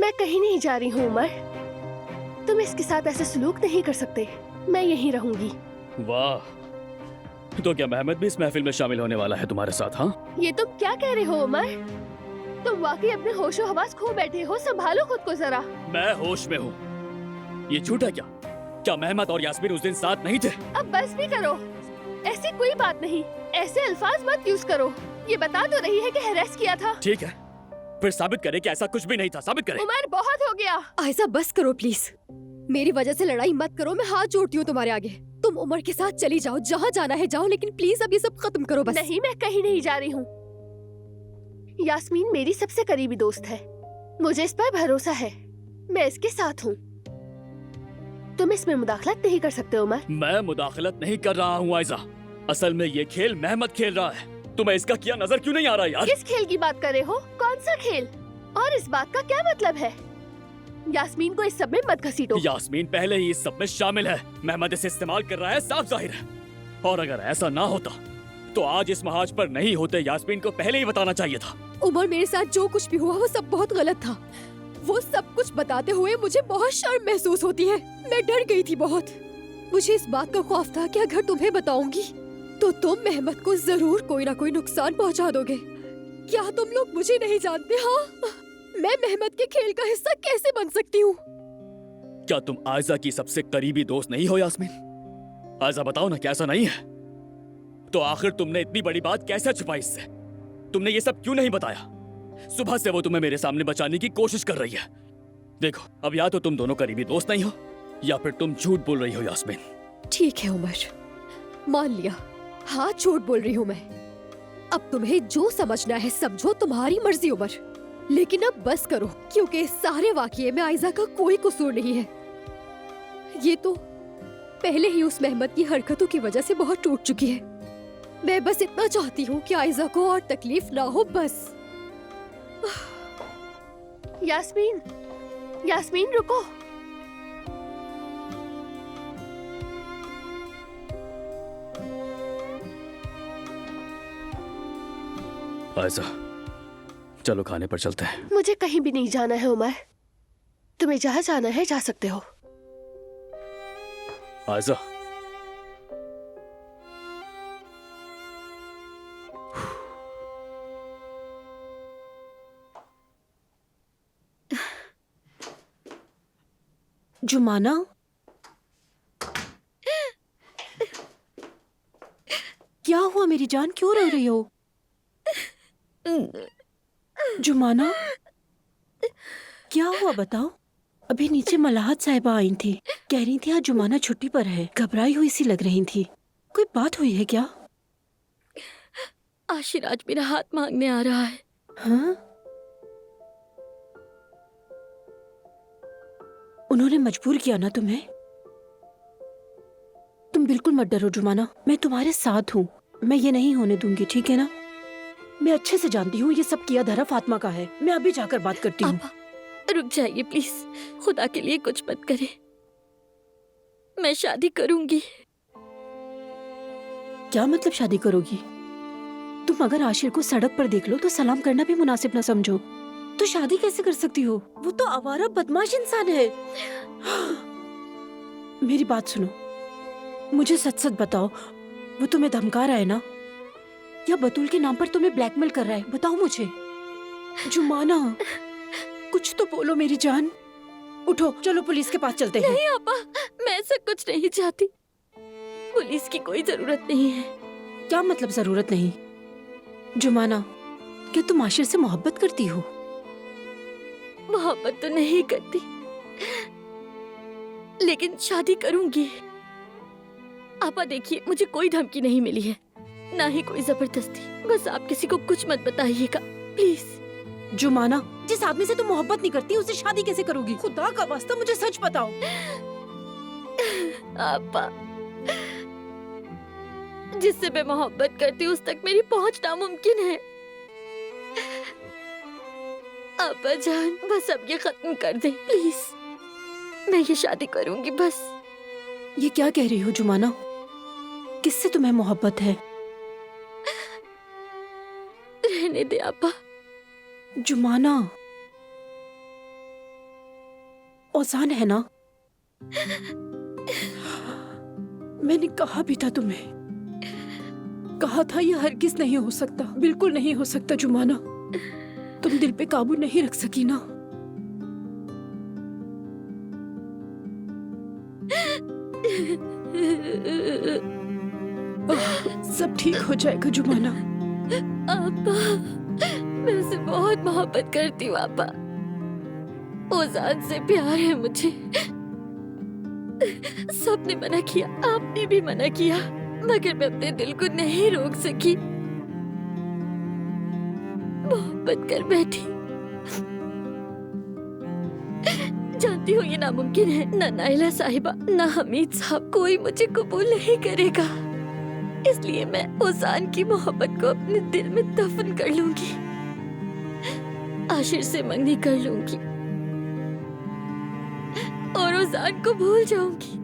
मैं कहीं नहीं जा रही हूँ उमर। तुम इसके साथ ऐसे सलूक नहीं कर सकते। मैं यहीं रहूंगी। वाह, तो क्या मेहमद भी इस महफिल में शामिल होने वाला है तुम्हारे साथ? हाँ, ये तुम क्या कह रहे हो उमर? तुम वाकई अपने होशो हवास खो बैठे हो। संभालो खुद को जरा। मैं होश में हूँ। ये झूठ है क्या? क्या मेहमद और यास्मीन उस दिन साथ नहीं थे? अब बस भी करो। ऐसी कोई बात नहीं। ऐसे अल्फाज मत यूज करो। ये बता तो रही है कि हैरेस किया था। ठीक है, फिर साबित करे कि ऐसा कुछ भी नहीं था। साबित करे। उमर बहुत हो गया। आयशा बस करो प्लीज। मेरी वजह से लड़ाई मत करो। मैं हाथ जोड़ती हूँ तुम्हारे आगे। तुम उमर के साथ चली जाओ, जहाँ जाना है जाओ, लेकिन प्लीज अब ये सब खत्म करो बस। नहीं, मैं कहीं नहीं जा रही हूँ। यास्मीन मेरी सबसे करीबी दोस्त है। मुझे इस पर भरोसा है। मैं इसके साथ हूँ। तुम इसमें मुदाखलत नहीं कर सकते उमर। मैं मुदाखलत नहीं कर रहा हूँ आयजा। असल में ये खेल मेहमद खेल रहा है। तुम्हें इसका क्या नजर क्यों नहीं आ रहा यार? किस खेल की बात कर रहे हो? कौन सा खेल? और इस बात का क्या मतलब है? यास्मीन को इस सब में मत घसीटो। यास्मीन पहले ही इस सब में शामिल है। मेहमद इसे इस्तेमाल कर रहा है, साफ जाहिर है। और अगर ऐसा ना होता तो आज इस महाज पर नहीं होते। यास्मीन को पहले ही बताना चाहिए था। उमर, मेरे साथ जो कुछ भी हुआ वो सब बहुत गलत था। वो सब कुछ बताते हुए मुझे बहुत शर्म महसूस होती है। मैं डर गई थी बहुत। मुझे इस बात का खौफ था कि अगर तुम्हें बताऊंगी तो तुम मेहमद को जरूर कोई ना कोई नुकसान पहुंचा दोगे। क्या तुम लोग मुझे नहीं जानते? हाँ, मैं मेहमद के खेल का हिस्सा कैसे बन सकती हूँ? क्या तुम आयजा की सबसे करीबी दोस्त नहीं हो यास्मीन? आयजा बताओ ना, क्या ऐसा नहीं है? तो आखिर तुमने इतनी बड़ी बात कैसे छुपाई इससे? तुमने ये सब क्यों नहीं बताया? सुबह से वो तुम्हें मेरे सामने बचाने की कोशिश कर रही है। देखो, अब या तो तुम दोनों करीबी दोस्त नहीं हो या फिर तुम झूठ बोल रही हो यास्मीन। ठीक है उमर, मान लिया। हाँ, झूठ बोल रही हूँ मैं। अब तुम्हें जो समझना है समझो, तुम्हारी मर्जी उमर। लेकिन अब बस करो, क्योंकि इस सारे वाकये में आयजा का कोई कसूर नहीं है। ये तो पहले ही उस मेहमद की हरकतों की वजह से बहुत टूट चुकी है। मैं बस इतना चाहती हूँ कि आयजा को और तकलीफ ना हो, बस। यास्मीन, यास्मीन रुको। आयजा, चलो खाने पर चलते हैं। मुझे कहीं भी नहीं जाना है उमर। तुम्हें जहाँ जाना है जा सकते हो। आयजा, जुमाना, क्या हुआ मेरी जान? क्यों रो रही हो? जुमाना, क्या हुआ बताओ? अभी नीचे मलाहत साहिबा आई थी, कह रही थी आज जुमाना छुट्टी पर है। घबराई हुई सी लग रही थी। कोई बात हुई है क्या? आशिर आज मेरा हाथ मांगने आ रहा है। हाँ? उन्होंने मजबूर किया ना तुम्हें? तुम बिल्कुल मत डरो जुमाना, मैं तुम्हारे साथ हूँ। मैं ये नहीं होने दूंगी, ठीक है ना? मैं अच्छे से जानती हूँ ये सब किया धरा फातिमा का है। मैं अभी जाकर बात करती हूँ। रुक जाइए प्लीज, खुदा के लिए कुछ मत करें। मैं शादी करूंगी। क्या मतलब शादी करोगी? तुम अगर आशिर को सड़क पर देख लो तो सलाम करना भी मुनासिब ना समझो तो शादी कैसे कर सकती हो? वो तो आवारा बदमाश इंसान है। मेरी बात सुनो, मुझे सच सच बताओ, वो तुम्हें धमका रहा है ना, या बतूल के नाम पर तुम्हें ब्लैकमेल कर रहा है? बताओ मुझे। जुमाना, कुछ तो बोलो मेरी जान। उठो, चलो पुलिस के पास चलते हैं। नहीं आपा, मैं ऐसा कुछ नहीं चाहती। पुलिस की कोई जरूरत नहीं है। क्या मतलब जरूरत नहीं? जुमाना, क्या तुम आशिर से मोहब्बत करती हो? मोहब्बत तो नहीं करती, लेकिन शादी करूंगी। आपा देखिए, मुझे कोई धमकी नहीं मिली है, ना ही कोई जबरदस्ती। बस आप किसी को कुछ मत बताइएगा प्लीज। जुमाना, जिस आदमी से तुम मोहब्बत नहीं करती उससे शादी कैसे करोगी? खुदा का वास्ता मुझे सच बताओ। आपा, जिससे मैं मोहब्बत करती हूँ उस तक मेरी पहुंच नामुमकिन है। आपा जान, बस अब ये खत्म कर दे प्लीज। मैं ये शादी करूंगी बस। ये क्या कह रही हो जुमाना? किससे तुम्हें मोहब्बत है? रहने दे आपा। जुमाना, ओजान है ना? मैंने कहा भी था तुम्हें, कहा था ये हरगिज नहीं हो सकता, बिल्कुल नहीं हो सकता जुमाना। तुम दिल पे काबू नहीं रख सकी ना। सब ठीक हो जाएगा जुमाना। आपा, मैं उसे बहुत मोहब्बत करती हूँ आपा। ओजान से प्यार है मुझे। सबने मना किया, आपने भी मना किया, मगर मैं अपने दिल को नहीं रोक सकी। मोहब्बत कर बैठी। जानती हूँ ये नामुमकिन है। ना नाइला साहिबा, ना हमीद साहब, कोई मुझे कबूल नहीं करेगा। इसलिए मैं ओजान की मोहब्बत को अपने दिल में दफन कर लूंगी, आशिर से मंगनी कर लूंगी और ओजान को भूल जाऊंगी।